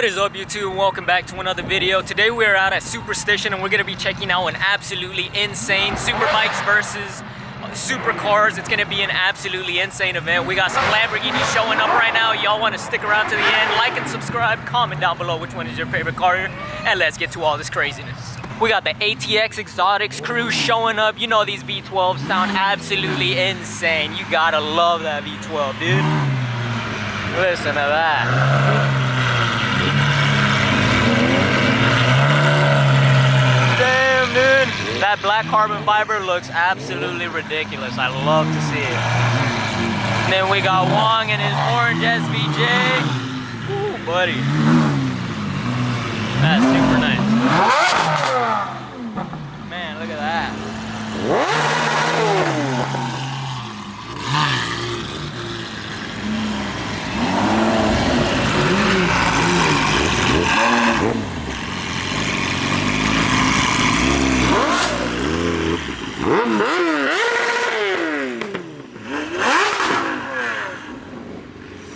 What is up, YouTube? Welcome back to another video. Today we are out at Superstition and we're going to be checking out an absolutely insane Superbikes versus Supercars. It's going to be an absolutely insane event. We got some Lamborghinis showing up right now. Y'all want to stick around to the end, like and subscribe, comment down below which one is your favorite car, and let's get to all this craziness. We got the ATX Exotics crew showing up. You know these V12s sound absolutely insane. You gotta love that V12, dude. Listen to that. Damn, dude. That black carbon fiber looks absolutely ridiculous. I love to see it. And then we got Wong and his orange SVJ. Ooh, buddy. That's super nice. Man, look at that.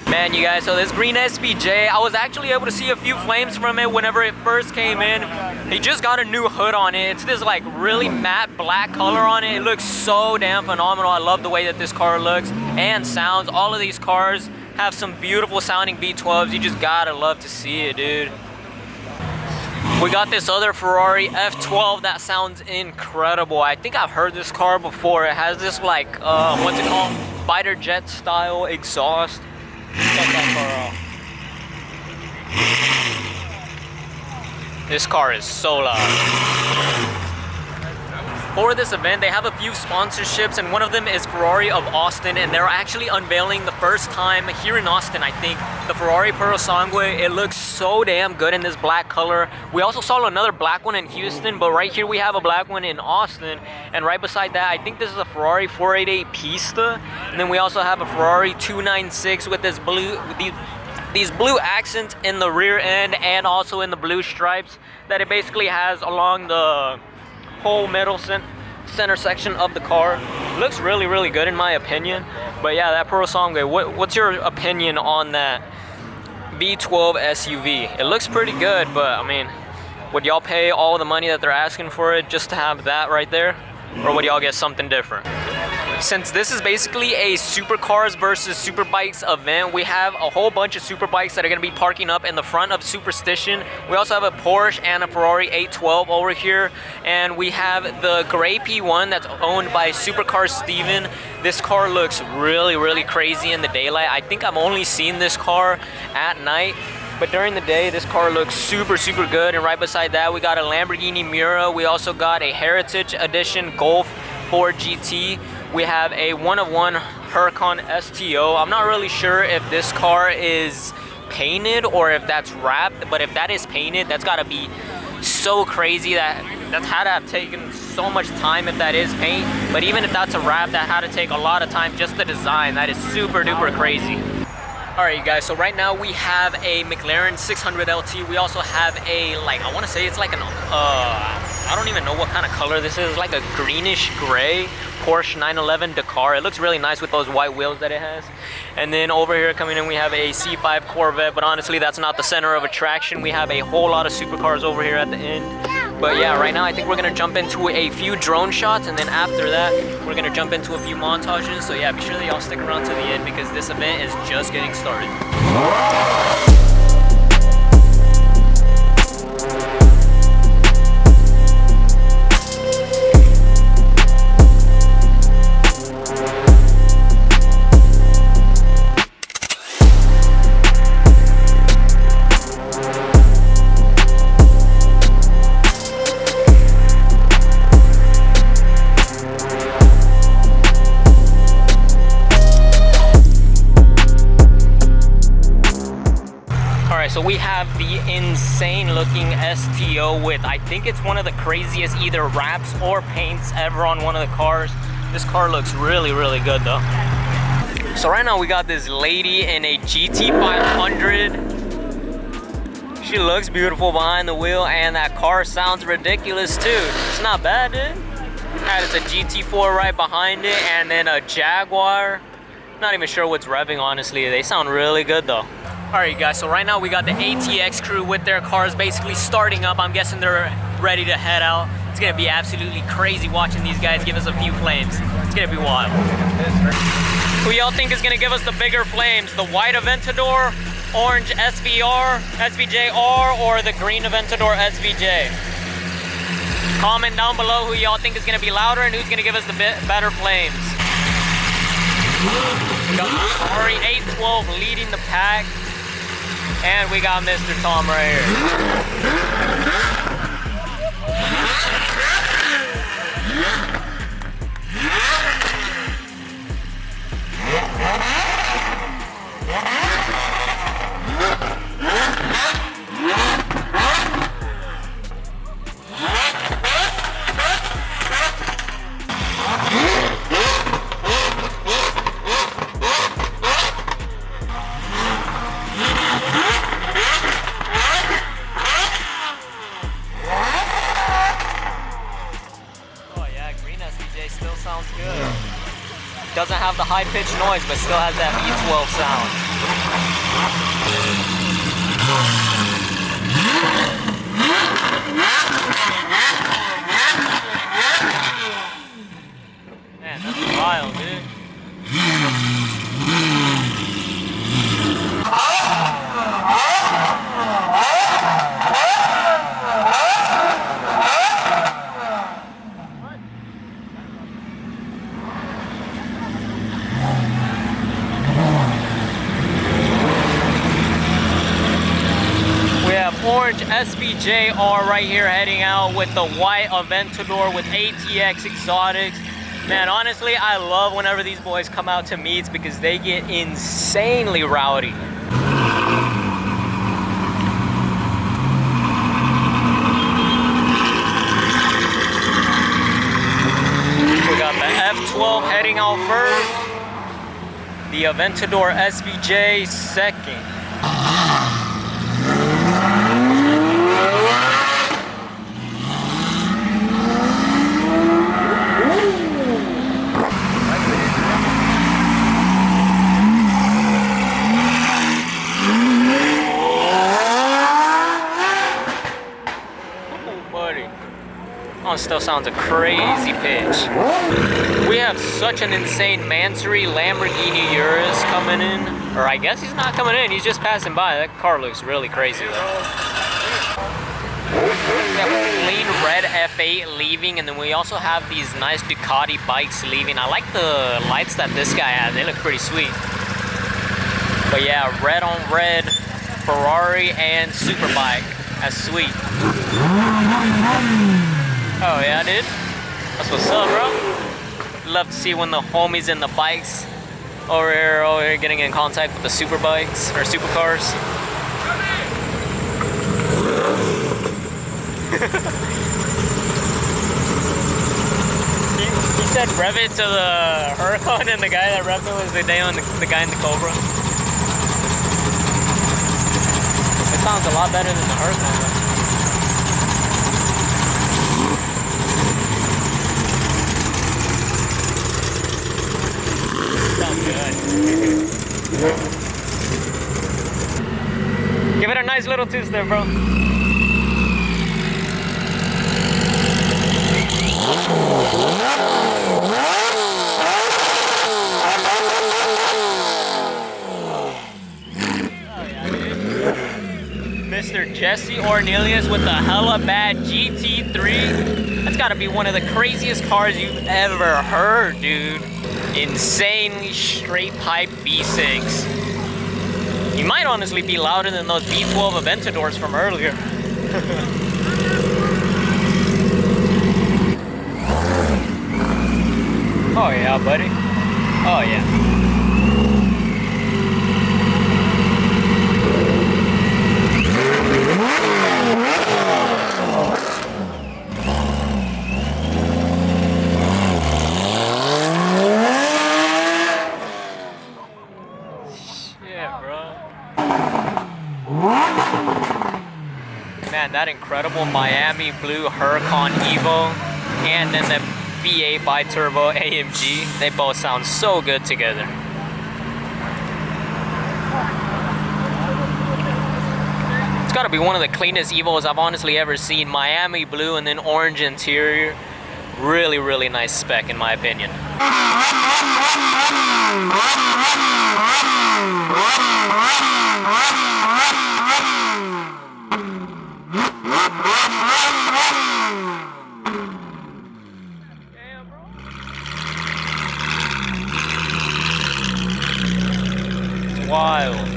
Man, you guys, so this green SVJ, I was actually able to see a few flames from it whenever it first came in. He just got a new hood on it. It's this like really matte black color on it. It looks so damn phenomenal. I love the way that this car looks and sounds. All of these cars have some beautiful sounding V12s. You just gotta love to see it, dude. We got this other Ferrari F12 that sounds incredible. I think I've heard this car before. It has this like, what's it called? Fighter jet style exhaust. Check that car out. This car is so loud. For this event, they have a few sponsorships, and one of them is Ferrari of Austin, and they're actually unveiling the first time here in Austin, I think, the Ferrari Purosangue. It looks so damn good in this black color. We also saw another black one in Houston, but right here we have a black one in Austin, and right beside that, I think this is a Ferrari 488 Pista, and then we also have a Ferrari 296 with this blue, these blue accents in the rear end and also in the blue stripes that it basically has along the whole middle center section of the car. Looks really, really good in my opinion. But yeah, that Purosangue, what's your opinion on that V12 SUV? It looks pretty good, but I mean, would y'all pay all the money that they're asking for it just to have that right there? Or would y'all get something different? Since this is basically a Supercars versus Superbikes event, we have a whole bunch of Superbikes that are going to be parking up in the front of Superstition. We also have a Porsche and a Ferrari 812 over here. And we have the gray P1 that's owned by Supercars Steven. This car looks really, really crazy in the daylight. I think I've only seen this car at night. But during the day, this car looks super, super good. And right beside that, we got a Lamborghini Miura. We also got a Heritage Edition Golf 4 GT. We have a one-of-one Huracan STO. I'm not really sure if this car is painted or if that's wrapped, but if that is painted, that's gotta be so crazy. That's had to have taken so much time if that is paint. But even if that's a wrap, that had to take a lot of time just the design. That is super duper crazy. Alright, you guys, so right now we have a McLaren 600 LT. We also have a, like, I want to say it's like an, I don't even know what kind of color this is. Like a greenish gray Porsche 911 Dakar. It looks really nice with those white wheels that it has. And then over here coming in, we have a C5 Corvette, but honestly, that's not the center of attraction. We have a whole lot of supercars over here at the end. But yeah, right now I think we're going to jump into a few drone shots, and then after that, we're going to jump into a few montages. So yeah, be sure that y'all stick around to the end because this event is just getting started. So we have the insane looking STO with, I think it's one of the craziest either wraps or paints ever on one of the cars. This car looks really, really good though. So right now we got this lady in a GT500. She looks beautiful behind the wheel, and that car sounds ridiculous too. It's not bad, dude. It's a GT4 right behind it, and then a Jaguar. Not even sure what's revving, honestly. They sound really good though. Alright guys, so right now we got the ATX crew with their cars basically starting up. I'm guessing they're ready to head out. It's gonna be absolutely crazy watching these guys give us a few flames. It's gonna be wild. Who y'all think is gonna give us the bigger flames? The white Aventador, orange SVJR, or the green Aventador SVJ? Comment down below who y'all think is gonna be louder and who's gonna give us the better flames. We got Ferrari 812 leading the pack. And we got Mr. Tom right here. Doesn't have the high-pitched noise, but still has that V12 sound. Man, that's wild, dude. Orange SVJR right here heading out with the white Aventador with ATX Exotics. Man, honestly, I love whenever these boys come out to meets because they get insanely rowdy. We got the F12 heading out first, the Aventador SVJ second. Still sounds a crazy pitch. We have such an insane Mansory Lamborghini Miuras coming in. Or I guess he's not coming in, he's just passing by. That car looks really crazy though. We have a clean red F8 leaving, and then we also have these nice Ducati bikes leaving. I like the lights that this guy has, they look pretty sweet. But yeah, red on red, Ferrari and Superbike. That's sweet. Oh yeah, dude. That's what's up, bro. Love to see when the homies and the bikes over here getting in contact with the Superbikes or Supercars. he said rev it to the Huracan, and the guy that revved it was the guy in the Cobra. It sounds a lot better than the Huracan though. Give it a nice little twist there, bro. Mr. Jesse Ornelius with the hella bad GT3. That's gotta be one of the craziest cars you've ever heard, dude. Insanely straight pipe V6. You might honestly be louder than those V12 Aventadors from earlier. Oh yeah, buddy. Oh yeah. Man, that incredible Miami blue Huracan Evo and then the V8 bi-turbo AMG, they both sound so good together. gotta be one of the cleanest Evos I've honestly ever seen. Miami blue and then orange interior. Really, really nice spec in my opinion. It's wild.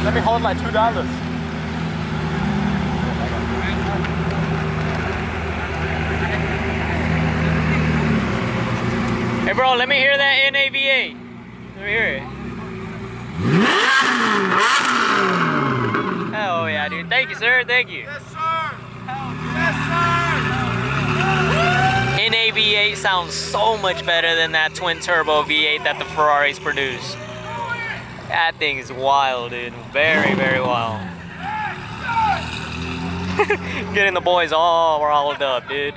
Let me hold like $2. Hey bro, let me hear that NAVA. Let me hear it. Oh yeah, dude. Thank you, sir. Thank you. Yes, sir. Yes, sir. NAV8 sounds so much better than that twin turbo V8 that the Ferraris produce. That thing is wild, dude. Very, very wild. Getting the boys all riled up, dude.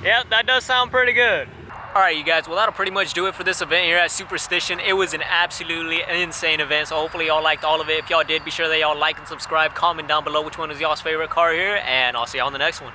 Yep, that does sound pretty good. Alright you guys, well that'll pretty much do it for this event here at Superstition. It was an absolutely insane event, so hopefully y'all liked all of it. If y'all did, be sure that y'all like and subscribe, comment down below which one is y'all's favorite car here, and I'll see y'all on the next one.